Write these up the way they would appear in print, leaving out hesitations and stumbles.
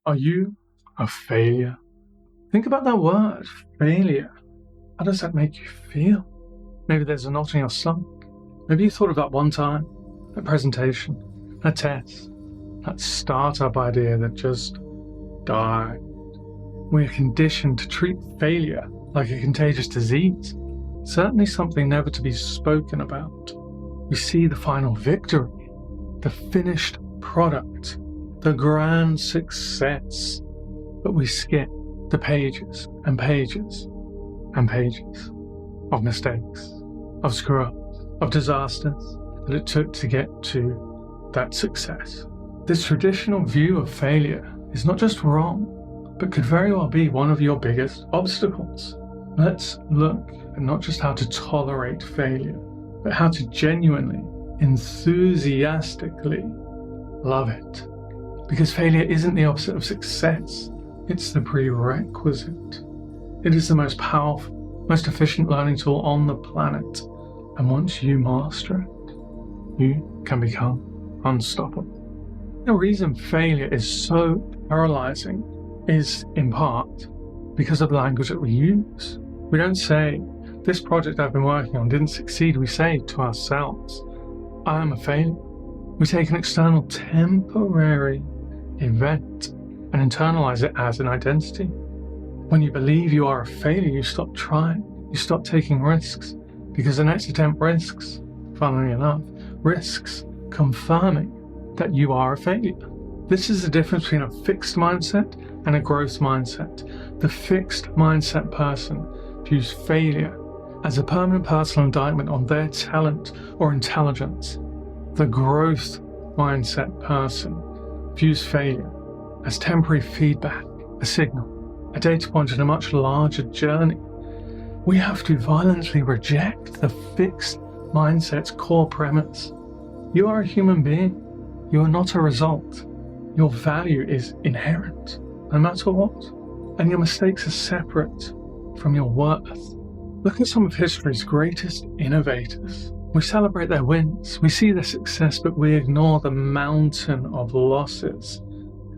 Are you a failure? Think about that word, failure. How does that make you feel? Maybe there's a knot in your stomach. Maybe you thought of that one time, a presentation, a test, that startup idea that just died. We're conditioned to treat failure like a contagious disease, certainly something never to be spoken about. We see the final victory, the finished product, the grand success, but we skip the pages and pages and pages of mistakes, of screw-ups, of disasters that it took to get to that success. This traditional view of failure is not just wrong, but could very well be one of your biggest obstacles. Let's look at not just how to tolerate failure, but how to genuinely, enthusiastically love it. Because failure isn't the opposite of success, it's the prerequisite. It is the most powerful, most efficient learning tool on the planet, and once you master it, you can become unstoppable. The reason failure is so paralyzing is, in part, because of the language that we use. We don't say, this project I've been working on didn't succeed. We say to ourselves, I am a failure. We take an external temporary event and internalize it as an identity. When you believe you are a failure, you stop trying, you stop taking risks, because the next attempt risks, funnily enough, risks confirming that you are a failure. This is the difference between a fixed mindset and a growth mindset. The fixed mindset person views failure as a permanent personal indictment on their talent or intelligence. The growth mindset person views failure as temporary feedback, a signal, a data point in a much larger journey. We have to violently reject the fixed mindset's core premise. You are a human being. You are not a result. Your value is inherent, no matter what. And your mistakes are separate from your worth. Look at some of history's greatest innovators. We celebrate their wins, we see their success, but we ignore the mountain of losses.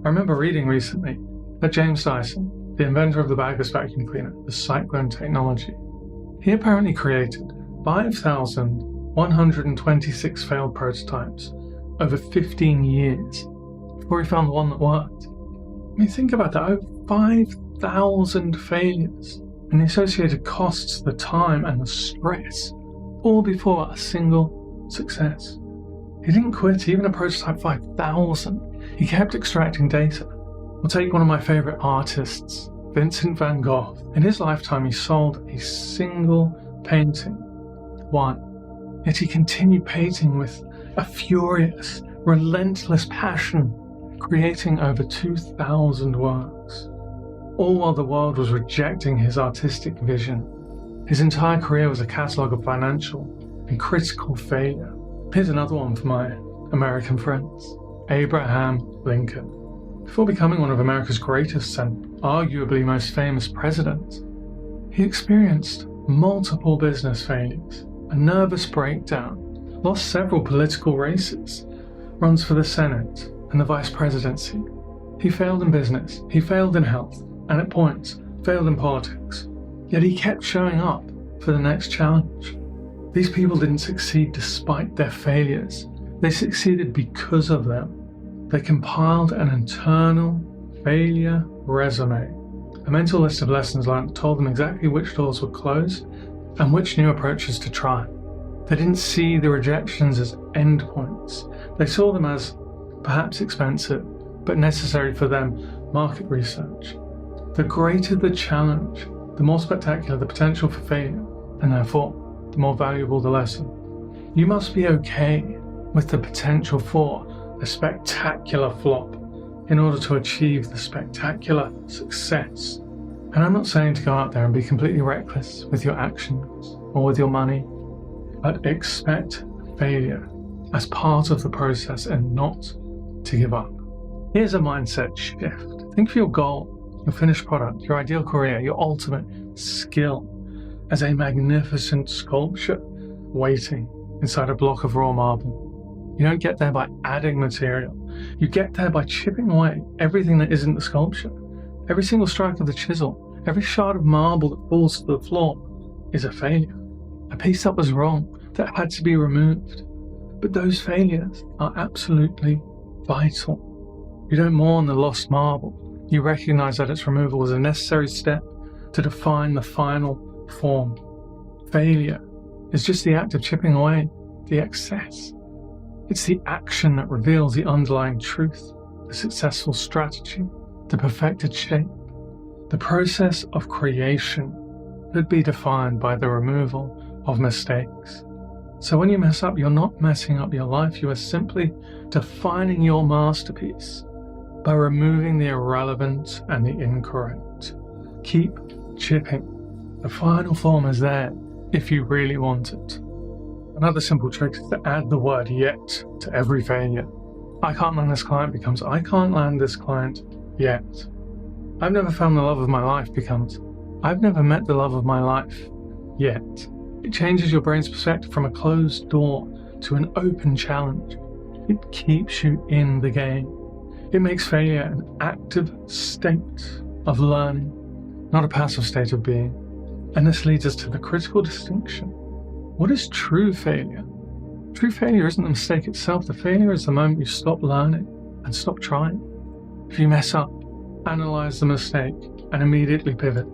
I remember reading recently that James Dyson, the inventor of the bagless vacuum cleaner, the cyclone technology, he apparently created 5,126 failed prototypes over 15 years before he found the one that worked. I mean, think about that, over 5,000 failures, and the associated costs, the time and the stress, all before a single success. He didn't quit even at prototype 5,000. He kept extracting data. We'll take one of my favorite artists, Vincent van Gogh. In his lifetime, he sold a single painting, one. Yet he continued painting with a furious, relentless passion, creating over 2,000 works. All while the world was rejecting his artistic vision. His entire career was a catalogue of financial and critical failure. Here's another one for my American friends. Abraham Lincoln. Before becoming one of America's greatest and arguably most famous presidents, he experienced multiple business failures, a nervous breakdown, lost several political races, runs for the Senate and the vice presidency. He failed in business, he failed in health, and at points, failed in politics. Yet he kept showing up for the next challenge. These people didn't succeed despite their failures. They succeeded because of them. They compiled an internal failure resume, a mental list of lessons learned that told them exactly which doors would close and which new approaches to try. They didn't see the rejections as endpoints. They saw them as perhaps expensive, but necessary for them market research. The greater the challenge, the more spectacular the potential for failure, and therefore, the more valuable the lesson. You must be okay with the potential for a spectacular flop in order to achieve the spectacular success. And I'm not saying to go out there and be completely reckless with your actions or with your money, but expect failure as part of the process and not to give up. Here's a mindset shift. Think of your goal, your finished product, your ideal career, your ultimate skill as a magnificent sculpture waiting inside a block of raw marble. You don't get there by adding material. You get there by chipping away everything that isn't the sculpture. Every single strike of the chisel, every shard of marble that falls to the floor is a failure. A piece that was wrong, that had to be removed. But those failures are absolutely vital. You don't mourn the lost marble. You recognize that its removal was a necessary step to define the final form. Failure is just the act of chipping away the excess. It's the action that reveals the underlying truth, the successful strategy, the perfected shape. The process of creation could be defined by the removal of mistakes. So when you mess up, you're not messing up your life, you are simply defining your masterpiece by removing the irrelevant and the incorrect. Keep chipping. The final form is there if you really want it. Another simple trick is to add the word yet to every failure. I can't land this client becomes I can't land this client yet. I've never found the love of my life becomes I've never met the love of my life yet. It changes your brain's perspective from a closed door to an open challenge. It keeps you in the game. It makes failure an active state of learning, not a passive state of being. And this leads us to the critical distinction. What is true failure? True failure isn't the mistake itself. The failure is the moment you stop learning and stop trying. If you mess up, analyze the mistake and immediately pivot.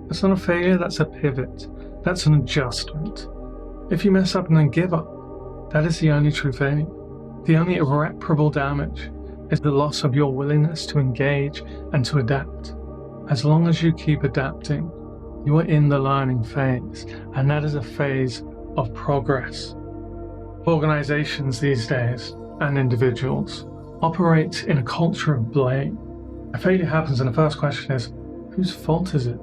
That's not a failure, that's a pivot. That's an adjustment. If you mess up and then give up, that is the only true failure. The only irreparable damage is the loss of your willingness to engage and to adapt. As long as you keep adapting, you are in the learning phase, and that is a phase of progress. Organizations these days, and individuals, operate in a culture of blame. A failure happens and the first question is, whose fault is it?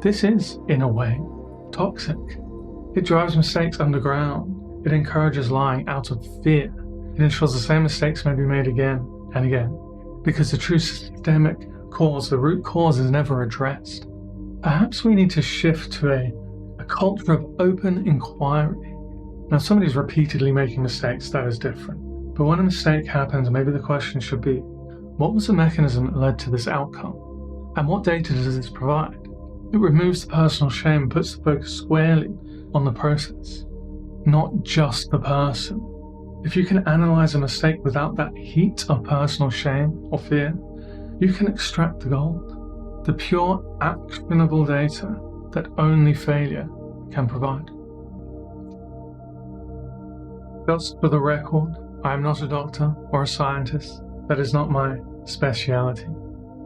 This is, in a way, toxic. It drives mistakes underground. It encourages lying out of fear. It ensures the same mistakes may be made again and again, because the true systemic cause, the root cause, is never addressed. Perhaps we need to shift to a culture of open inquiry. Now, if somebody's repeatedly making mistakes, that is different. But when a mistake happens, maybe the question should be, what was the mechanism that led to this outcome? And what data does this provide? It removes the personal shame and puts the focus squarely on the process, not just the person. If you can analyze a mistake without that heat of personal shame or fear, you can extract the gold, the pure, actionable data that only failure can provide. Just for the record, I am not a doctor or a scientist. That is not my speciality.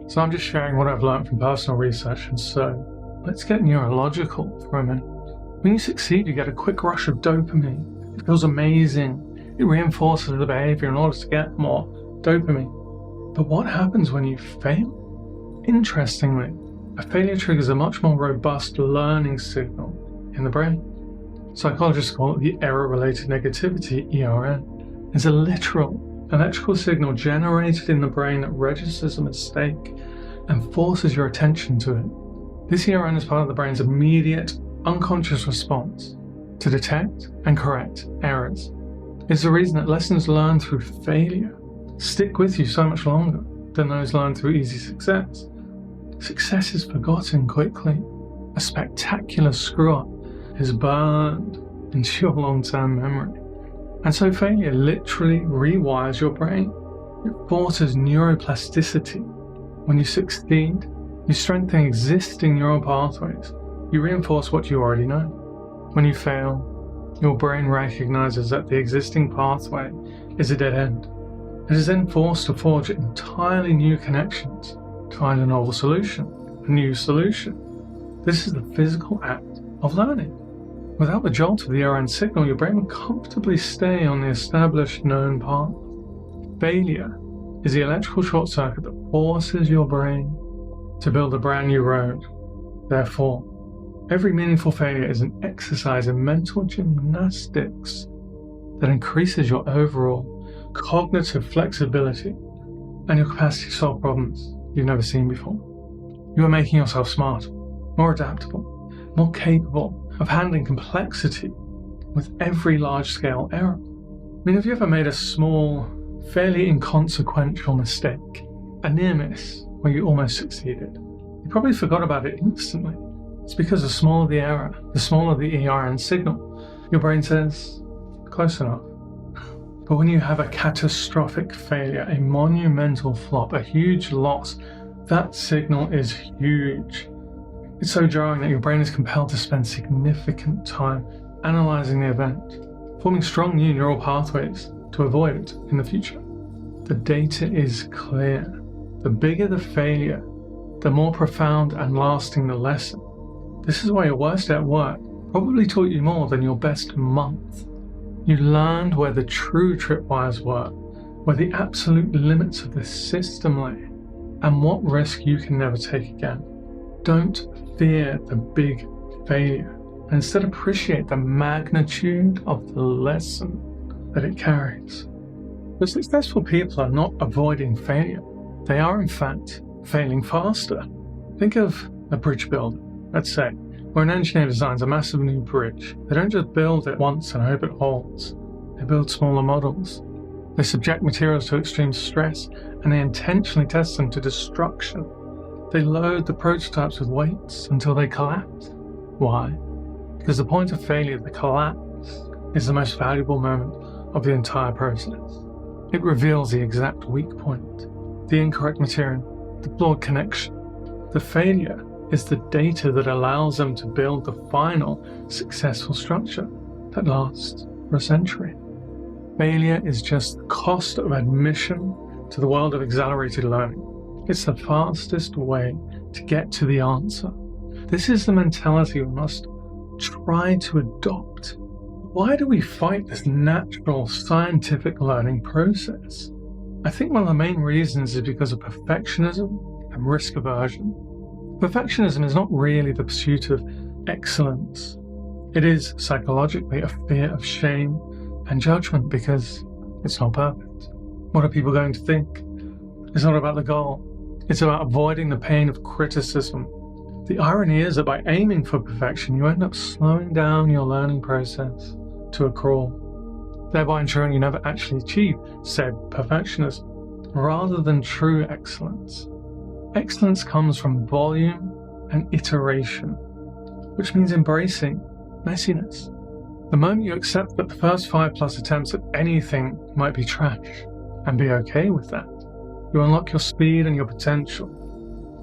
So I'm just sharing what I've learned from personal research, and so let's get neurological for a minute. When you succeed, you get a quick rush of dopamine. It feels amazing. It reinforces the behavior in order to get more dopamine. But what happens when you fail? Interestingly, a failure triggers a much more robust learning signal in the brain. Psychologists call it the error-related negativity, ERN. It's a literal electrical signal generated in the brain that registers a mistake and forces your attention to it. This ERN is part of the brain's immediate, unconscious response to detect and correct errors. It's the reason that lessons learned through failure stick with you so much longer than those learned through easy success. Success is forgotten quickly. A spectacular screw-up is burned into your long-term memory. And so failure literally rewires your brain. It forces neuroplasticity. When you succeed, you strengthen existing neural pathways. You reinforce what you already know. When you fail, your brain recognizes that the existing pathway is a dead end. It is then forced to forge entirely new connections to find a novel solution, a new solution. This is the physical act of learning. Without the jolt of the ERN signal, your brain will comfortably stay on the established known path. Failure is the electrical short circuit that forces your brain to build a brand new road. Therefore, every meaningful failure is an exercise in mental gymnastics that increases your overall cognitive flexibility and your capacity to solve problems you've never seen before. You are making yourself smarter, more adaptable, more capable of handling complexity with every large-scale error. I mean, have you ever made a small fairly inconsequential mistake, a near miss where you almost succeeded, you probably forgot about it instantly. It's because the smaller the error, the smaller the ERN signal, your brain says, close enough. But when you have a catastrophic failure, a monumental flop, a huge loss, that signal is huge. It's so jarring that your brain is compelled to spend significant time analysing the event, forming strong new neural pathways to avoid it in the future. The data is clear. The bigger the failure, the more profound and lasting the lesson. This is why your worst day at work probably taught you more than your best month. You learned where the true tripwires were, where the absolute limits of the system lay, and what risk you can never take again. Don't fear the big failure, and instead appreciate the magnitude of the lesson that it carries. But successful people are not avoiding failure. They are, in fact, failing faster. Think of a bridge builder, let's say, where an engineer designs a massive new bridge. They don't just build it once and hope it holds. They build smaller models. They subject materials to extreme stress, and they intentionally test them to destruction. They load the prototypes with weights until they collapse. Why? Because the point of failure, the collapse, is the most valuable moment of the entire process. It reveals the exact weak point, the incorrect material, the flawed connection. The failure is the data that allows them to build the final successful structure that lasts for a century. Failure is just the cost of admission to the world of accelerated learning. It's the fastest way to get to the answer. This is the mentality we must try to adopt. Why do we fight this natural scientific learning process? I think one of the main reasons is because of perfectionism and risk aversion. Perfectionism is not really the pursuit of excellence. It is psychologically a fear of shame and judgment because it's not perfect. What are people going to think? It's not about the goal. It's about avoiding the pain of criticism. The irony is that by aiming for perfection, you end up slowing down your learning process to a crawl, thereby ensuring you never actually achieve said perfectionism, rather than true excellence. Excellence comes from volume and iteration, which means embracing messiness. The moment you accept that the first 5+ attempts at anything might be trash, and be okay with that, you unlock your speed and your potential.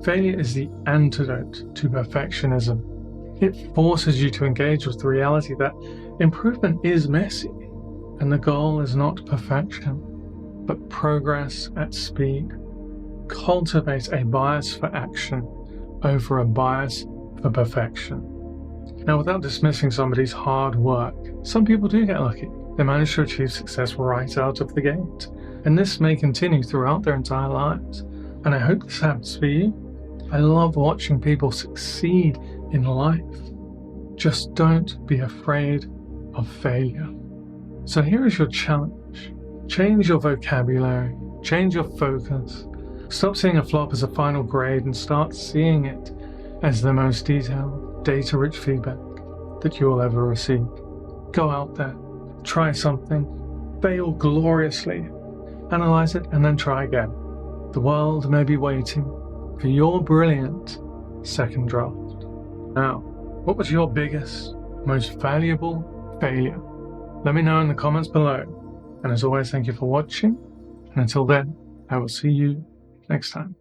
Failure is the antidote to perfectionism. It forces you to engage with the reality that improvement is messy, and the goal is not perfection, but progress at speed. Cultivate a bias for action over a bias for perfection. Now, without dismissing somebody's hard work, some people do get lucky. They manage to achieve success right out of the gate, and this may continue throughout their entire lives. And I hope this happens for you. I love watching people succeed in life. Just don't be afraid of failure. So here is your challenge. Change your vocabulary, change your focus. Stop seeing a flop as a final grade and start seeing it as the most detailed, data-rich feedback that you will ever receive. Go out there, try something, fail gloriously, analyze it, and then try again. The world may be waiting for your brilliant second draft. Now, what was your biggest, most valuable failure? Let me know in the comments below. And as always, thank you for watching. And until then, I will see you next time.